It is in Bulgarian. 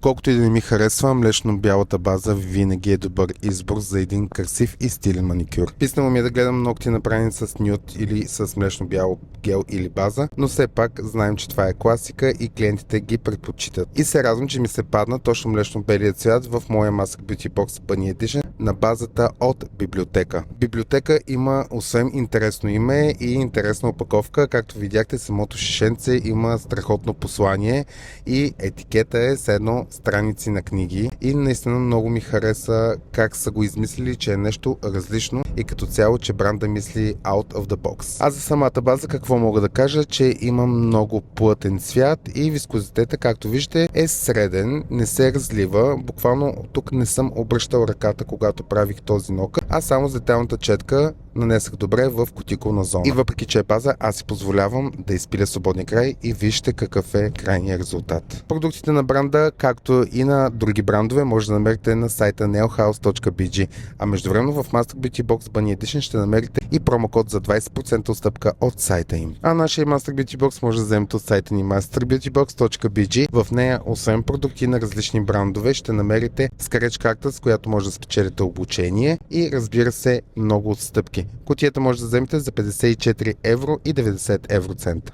Колкото и да не ми харесва, млечно-бялата база винаги е добър избор за един красив и стилен маникюр. Писнало ми е да гледам ногти направени с нюд или с млечно-бяло гел или база, но все пак знаем, че това е класика и клиентите ги предпочитат. И се радвам, че ми се падна точно млечно-белият цвят в моя Master Beauty Box Bunny Edition на базата от Библиотека. Библиотека има освен интересно име и интересна опаковка, както видяхте, самото шишенце има страхотно послание и етикета е с едно страници на книги и наистина много ми хареса как са го измислили, че е нещо различно и като цяло, че бранда мисли out of the box. А за самата база какво мога да кажа, че има много плътен цвят и вискозитета, както виждате, е среден, не се разлива. Буквално тук не съм обръщал ръката, когато правих този нокът, а само с детайлната четка нанесах добре в кутикулна зона. И въпреки, че е база, аз си позволявам да изпиля свободния край и вижте какъв е крайният резултат. Продуктите на бранда, както и на други брандове, може да намерите на сайта nailhouse.bg, а междувременно в Master Beauty Box Bunny Edition ще намерите и промокод за 20% отстъпка от сайта им. А нашия Master Beauty Box може да вземете от сайта ни masterbeautybox.bg. В нея, освен продукти на различни брандове, ще намерите скреч карта, с която може да спечелите обучение и разбира се много отстъпки. Кутията може да вземете за 54 евро и 90 евроцента.